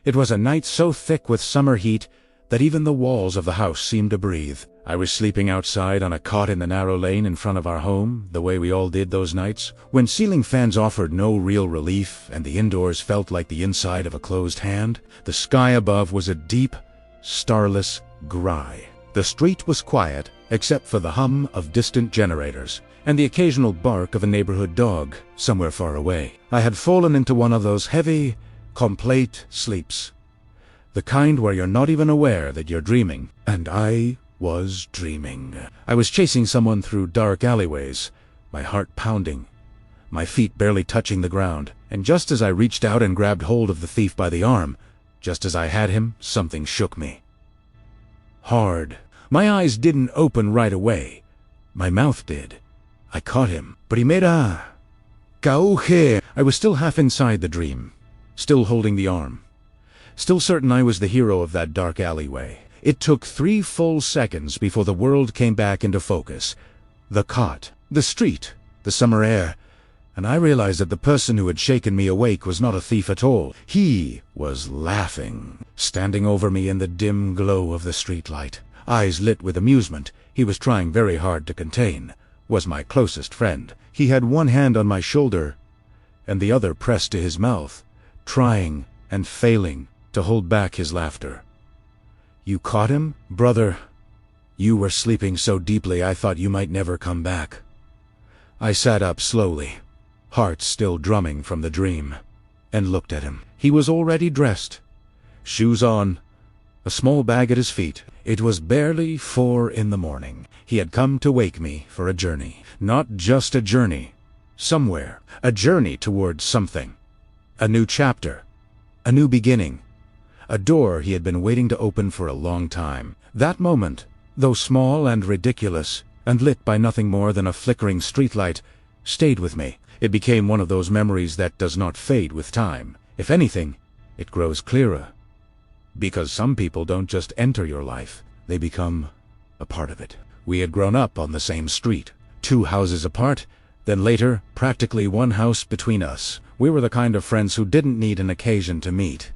It was a night so thick with summer heat that even the walls of the house seemed to breathe. I was sleeping outside on a cot in the narrow lane in front of our home, the way we all did those nights, when ceiling fans offered no real relief and the indoors felt like the inside of a closed hand. The sky above was a deep, starless gray. The street was quiet, except for the hum of distant generators and the occasional bark of a neighborhood dog somewhere far away. I had fallen into one of those heavy, complete sleeps. The kind where you're not even aware that you're dreaming. And I was dreaming. I was chasing someone through dark alleyways, my heart pounding, my feet barely touching the ground. And just as I reached out and grabbed hold of the thief by the arm, just as I had him, something shook me. Hard. My eyes didn't open right away. My mouth did. I caught him, but he made a gauche. I was still half inside the dream, still holding the arm, still certain I was the hero of that dark alleyway. It took 3 full seconds before the world came back into focus. The cot, the street, the summer air, and I realized that the person who had shaken me awake was not a thief at all. He was laughing, standing over me in the dim glow of the streetlight, eyes lit with amusement he was trying very hard to contain. Was my closest friend. He had one hand on my shoulder and the other pressed to his mouth, trying and failing to hold back his laughter. You caught him, brother? You were sleeping so deeply I thought you might never come back. I sat up slowly, heart still drumming from the dream, and looked at him. He was already dressed, shoes on, a small bag at his feet. It was barely 4 in the morning. He had come to wake me for a journey. Not just a journey. Somewhere. A journey towards something. A new chapter. A new beginning. A door he had been waiting to open for a long time. That moment, though small and ridiculous, and lit by nothing more than a flickering streetlight, stayed with me. It became one of those memories that does not fade with time. If anything, it grows clearer. Because some people don't just enter your life, they become a part of it. We had grown up on the same street, 2 houses apart, then later, practically 1 house between us. We were the kind of friends who didn't need an occasion to meet.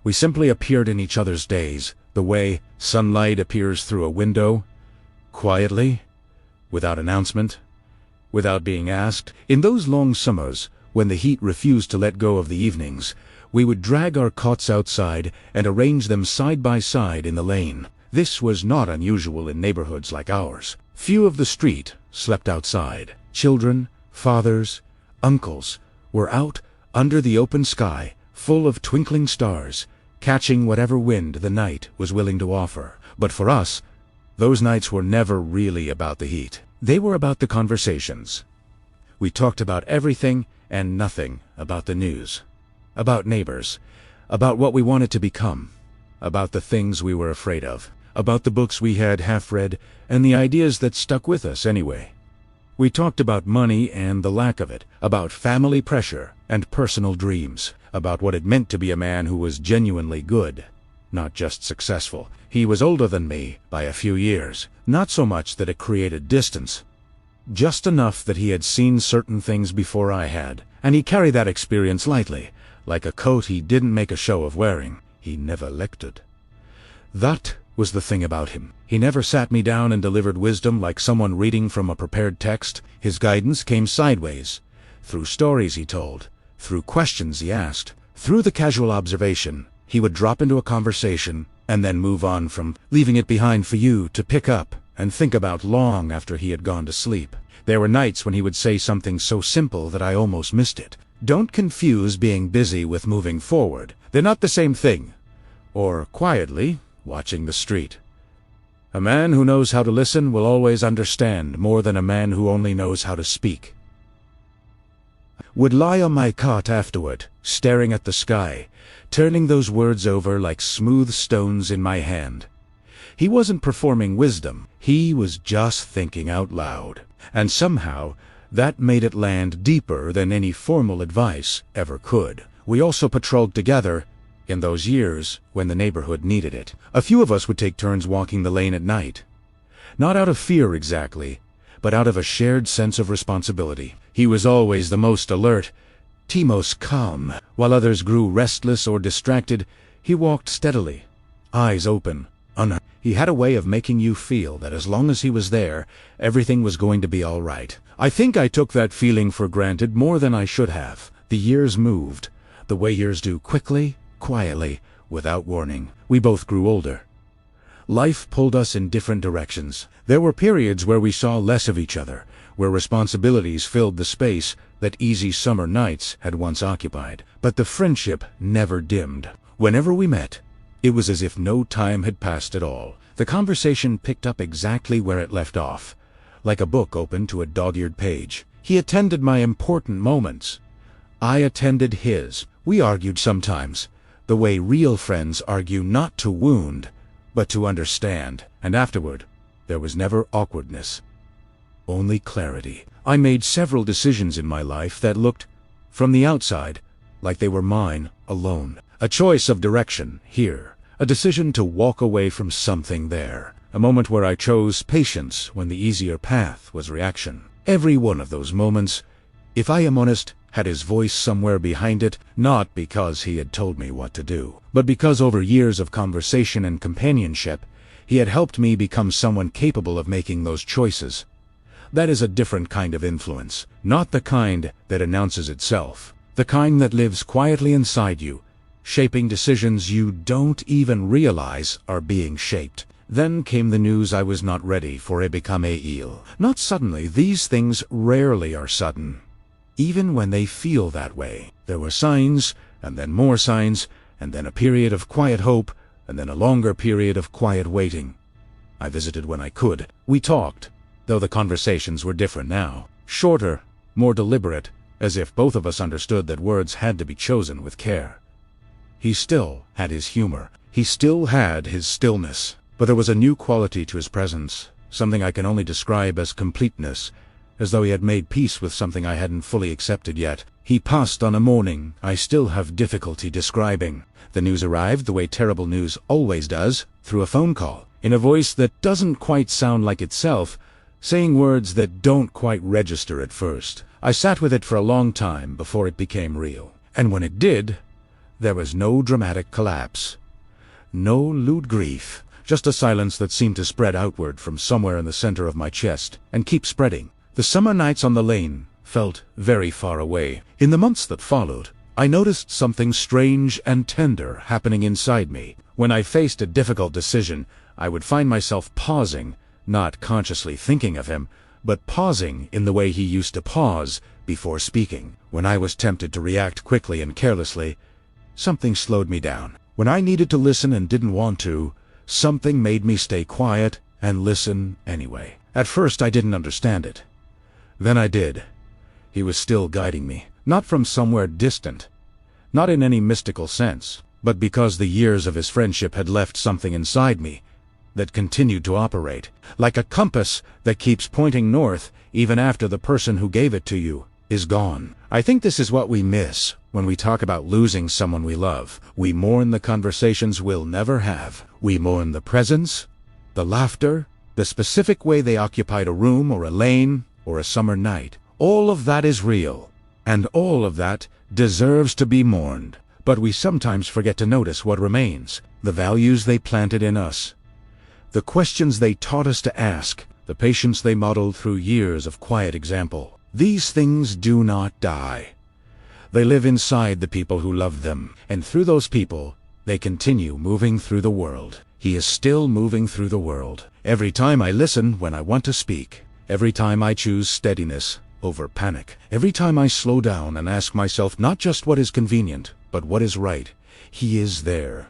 We simply appeared in each other's days, the way sunlight appears through a window, quietly, without announcement, without being asked. In those long summers, when the heat refused to let go of the evenings, we would drag our cots outside and arrange them side by side in the lane. This was not unusual in neighborhoods like ours. Few of the street slept outside. Children, fathers, uncles were out under the open sky, full of twinkling stars, catching whatever wind the night was willing to offer. But for us, those nights were never really about the heat. They were about the conversations. We talked about everything and nothing about the news, about neighbors, about what we wanted to become, about the things we were afraid of, about the books we had half read, and the ideas that stuck with us anyway. We talked about money and the lack of it, about family pressure and personal dreams, about what it meant to be a man who was genuinely good, not just successful. He was older than me by a few years, not so much that it created distance, just enough that he had seen certain things before I had, and he carried that experience lightly, like a coat he didn't make a show of wearing. He never lectured. That was the thing about him. He never sat me down and delivered wisdom like someone reading from a prepared text. His guidance came sideways, through stories he told, through questions he asked, through the casual observation. He would drop into a conversation and then move on from leaving it behind for you to pick up and think about long after he had gone to sleep. There were nights when he would say something so simple that I almost missed it. Don't confuse being busy with moving forward. They're not the same thing. Or quietly watching the street. A man who knows how to listen will always understand more than a man who only knows how to speak. Would lie on my cot afterward, staring at the sky, turning those words over like smooth stones in my hand. He wasn't performing wisdom, he was just thinking out loud. And somehow, that made it land deeper than any formal advice ever could. We also patrolled together in those years when the neighborhood needed it. A few of us would take turns walking the lane at night. Not out of fear exactly, but out of a shared sense of responsibility. He was always the most alert, the most calm. While others grew restless or distracted, He walked steadily, eyes open, unhurt. He had a way of making you feel that as long as he was there, everything was going to be all right. I think I took that feeling for granted more than I should have. The years moved, the way years do, quickly, quietly, without warning. We both grew older. Life pulled us in different directions. There were periods where we saw less of each other, where responsibilities filled the space that easy summer nights had once occupied. But the friendship never dimmed. Whenever we met, it was as if no time had passed at all. The conversation picked up exactly where it left off, like a book open to a dog-eared page. He attended my important moments. I attended his. We argued sometimes, the way real friends argue, not to wound, but to understand. And afterward, there was never awkwardness, only clarity. I made several decisions in my life that looked, from the outside, like they were mine alone. A choice of direction here, a decision to walk away from something there, a moment where I chose patience when the easier path was reaction. Every one of those moments, if I am honest, had his voice somewhere behind it, not because he had told me what to do, but because over years of conversation and companionship, he had helped me become someone capable of making those choices. That is a different kind of influence, not the kind that announces itself, the kind that lives quietly inside you, shaping decisions you don't even realize are being shaped. Then came the news I was not ready for a become ill. Not suddenly, these things rarely are sudden. Even when they feel that way. There were signs, and then more signs, and then a period of quiet hope, and then a longer period of quiet waiting. I visited when I could. We talked, though the conversations were different now. Shorter, more deliberate, as if both of us understood that words had to be chosen with care. He still had his humor. He still had his stillness. But there was a new quality to his presence, something I can only describe as completeness, as though he had made peace with something I hadn't fully accepted yet. He passed on a morning I still have difficulty describing. The news arrived the way terrible news always does, through a phone call, in a voice that doesn't quite sound like itself, saying words that don't quite register at first. I sat with it for a long time before it became real. And when it did, there was no dramatic collapse, no lewd grief, just a silence that seemed to spread outward from somewhere in the center of my chest, and keep spreading. The summer nights on the lane felt very far away. In the months that followed, I noticed something strange and tender happening inside me. When I faced a difficult decision, I would find myself pausing, not consciously thinking of him, but pausing in the way he used to pause before speaking. When I was tempted to react quickly and carelessly, something slowed me down. When I needed to listen and didn't want to, something made me stay quiet and listen anyway. At first I didn't understand it. Then I did. He was still guiding me, not from somewhere distant, not in any mystical sense, but because the years of his friendship had left something inside me that continued to operate, like a compass that keeps pointing north even after the person who gave it to you is gone. I think this is what we miss when we talk about losing someone we love. We mourn the conversations we'll never have. We mourn the presence, the laughter, the specific way they occupied a room or a lane or a summer night. All of that is real, and all of that deserves to be mourned. But we sometimes forget to notice what remains, the values they planted in us, the questions they taught us to ask, the patience they modeled through years of quiet example. These things do not die. They live inside the people who love them, and through those people, they continue moving through the world. He is still moving through the world. Every time I listen when I want to speak, every time I choose steadiness over panic, every time I slow down and ask myself not just what is convenient, but what is right, he is there.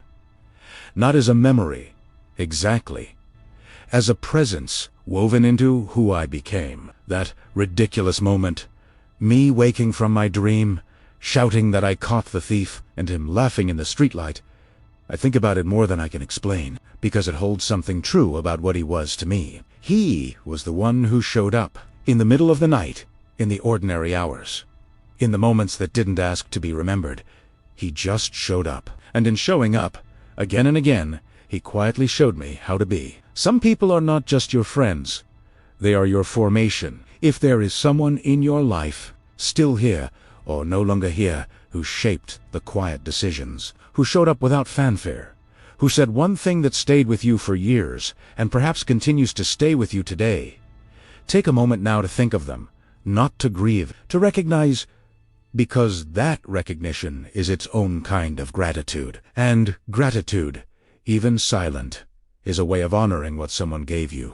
Not as a memory, exactly, as a presence woven into who I became. That ridiculous moment, me waking from my dream, shouting that I caught the thief, and him laughing in the streetlight. I think about it more than I can explain, because it holds something true about what he was to me. He was the one who showed up, in the middle of the night, in the ordinary hours. In the moments that didn't ask to be remembered, he just showed up. And in showing up, again and again, he quietly showed me how to be. Some people are not just your friends. They are your formation. If there is someone in your life, still here, or no longer here, who shaped the quiet decisions, who showed up without fanfare, who said one thing that stayed with you for years, and perhaps continues to stay with you today. Take a moment now to think of them, not to grieve, to recognize, because that recognition is its own kind of gratitude. And gratitude, even silent, is a way of honoring what someone gave you.